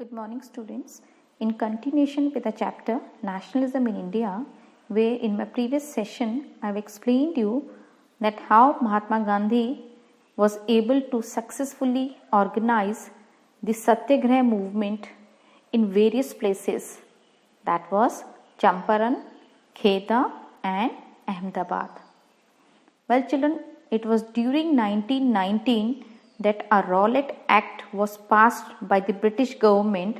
Good morning, students. In continuation with the chapter Nationalism in India, where in my previous session I have explained you that how Mahatma Gandhi was able to successfully organize the Satyagraha movement in various places, that was Champaran, Kheda and Ahmedabad. Well, children, it was during 1919 that a Rowlatt Act was passed by the British government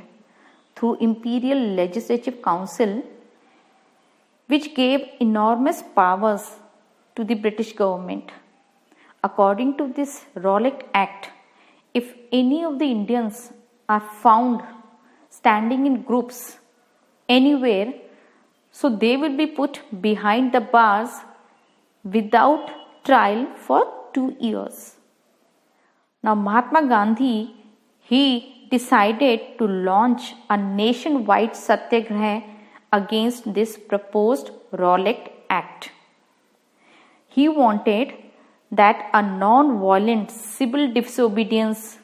through Imperial Legislative Council, which gave enormous powers to the British government. According to this Rowlatt Act, if any of the Indians are found standing in groups anywhere, so they will be put behind the bars without trial for 2 years. Now Mahatma Gandhi, he decided to launch a nationwide satyagraha against this proposed Rowlatt Act. He wanted that a non-violent civil disobedience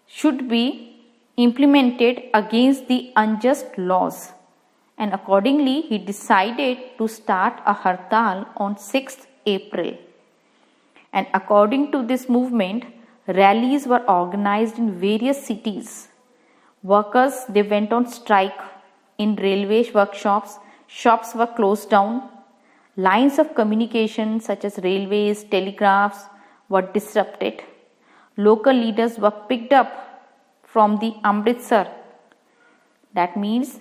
should be implemented against the unjust laws, and accordingly he decided to start a hartal on 6th April. And according to this movement, rallies were organized in various cities. Workers, they went on strike in railway workshops, shops were closed down, lines of communication such as railways, telegraphs were disrupted. Local leaders were picked up from the Amritsar. That means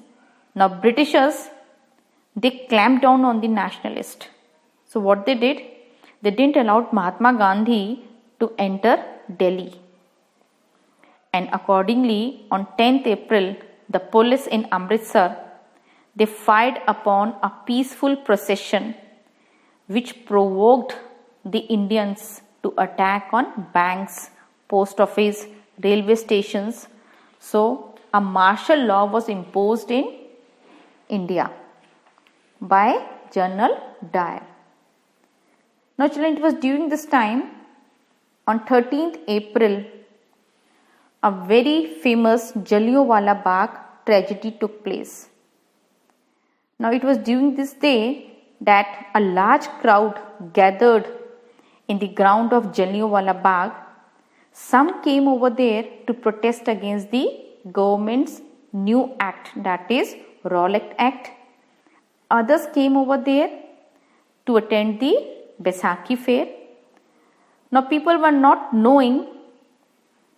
now Britishers, they clamped down on the nationalists. So what they did? They didn't allow Mahatma Gandhi to enter Delhi. And accordingly, on 10th April, the police in Amritsar, they fired upon a peaceful procession which provoked the Indians to attack on banks, post office, railway stations. So a martial law was imposed in India by General Dyer. Now children, it was during this time, on 13th April, a very famous Jallianwala Bagh tragedy took place. Now it was during this day that a large crowd gathered in the ground of Jallianwala Bagh. Some came over there to protest against the government's new act, that is Rowlatt Act. Others came over there to attend the Baisakhi fair. Now people were not knowing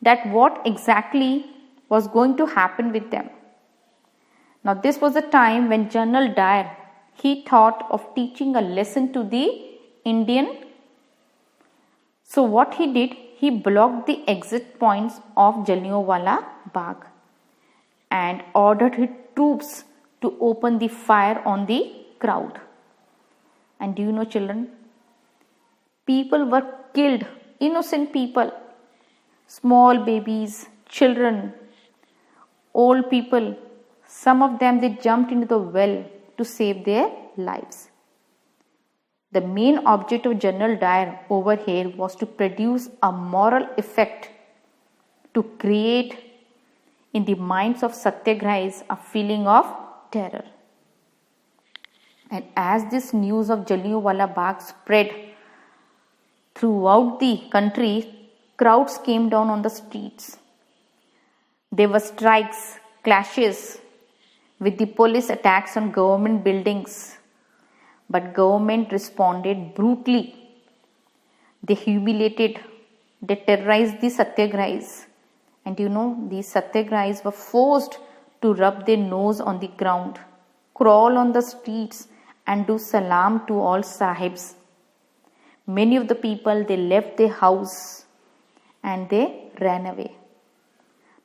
that what exactly was going to happen with them. Now this was a time when General Dyer, he thought of teaching a lesson to the Indian. So what he did, he blocked the exit points of Jallianwala Bagh and ordered his troops to open the fire on the crowd. And do you know, children, people were killed, innocent people, small babies, children, old people. Some of them, they jumped into the well to save their lives. The main object of General Dyer over here was to produce a moral effect, to create in the minds of satyagrahis a feeling of terror. And as this news of Jallianwala Bagh spread throughout the country, crowds came down on the streets. There were strikes, clashes with the police, attacks on government buildings. But government responded brutally. They humiliated, they terrorized the satyagrahis. And you know, these satyagrahis were forced to rub their nose on the ground, crawl on the streets and do salam to all sahibs. Many of the people, they left their house and they ran away.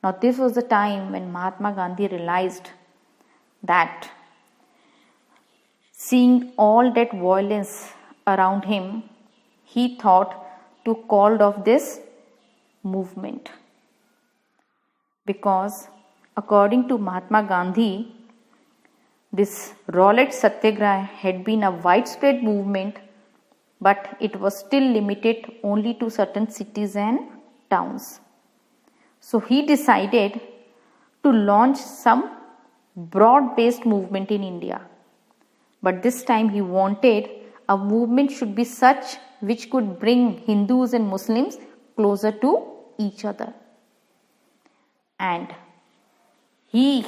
Now this was the time when Mahatma Gandhi realized that seeing all that violence around him, he thought to call off this movement. Because according to Mahatma Gandhi, this Rowlatt Satyagraha had been a widespread movement, but it was still limited only to certain cities and towns. So he decided to launch some broad-based movement in India. But this time he wanted a movement should be such which could bring Hindus and Muslims closer to each other. And he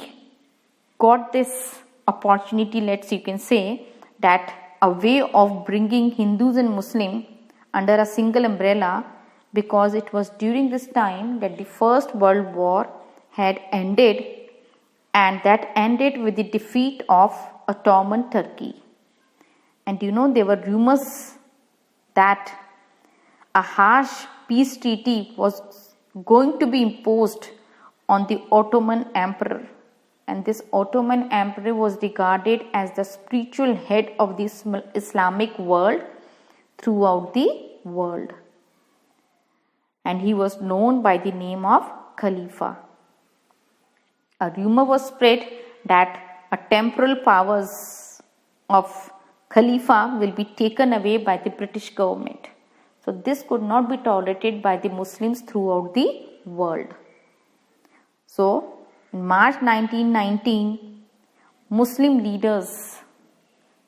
got this opportunity, you can say, that a way of bringing Hindus and Muslims under a single umbrella, because it was during this time that the First World War had ended, and that ended with the defeat of Ottoman Turkey. And there were rumors that a harsh peace treaty was going to be imposed on the Ottoman Emperor. And this Ottoman Emperor was regarded as the spiritual head of the Islamic world throughout the world. And he was known by the name of Khalifa. A rumor was spread that a temporal powers of Khalifa will be taken away by the British government. So this could not be tolerated by the Muslims throughout the world. So in March 1919, Muslim leaders,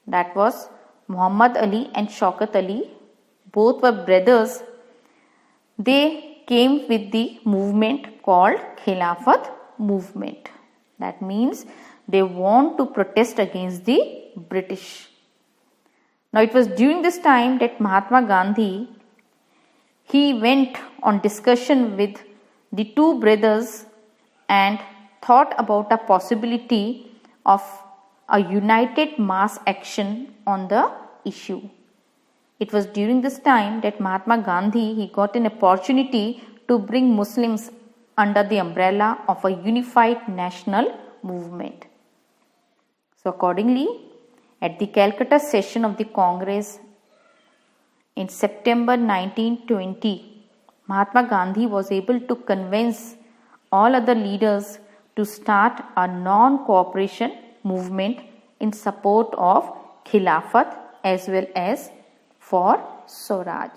that was Muhammad Ali and Shaukat Ali, both were brothers, they came with the movement called Khilafat movement. That means they want to protest against the British. Now it was during this time that Mahatma Gandhi, he went on discussion with the two brothers and thought about a possibility of a united mass action on the issue. It was during this time that Mahatma Gandhi, he got an opportunity to bring Muslims under the umbrella of a unified national movement. So accordingly, at the Calcutta session of the Congress in September 1920, Mahatma Gandhi was able to convince all other leaders to start a non-cooperation movement in support of Khilafat as well as for Swaraj.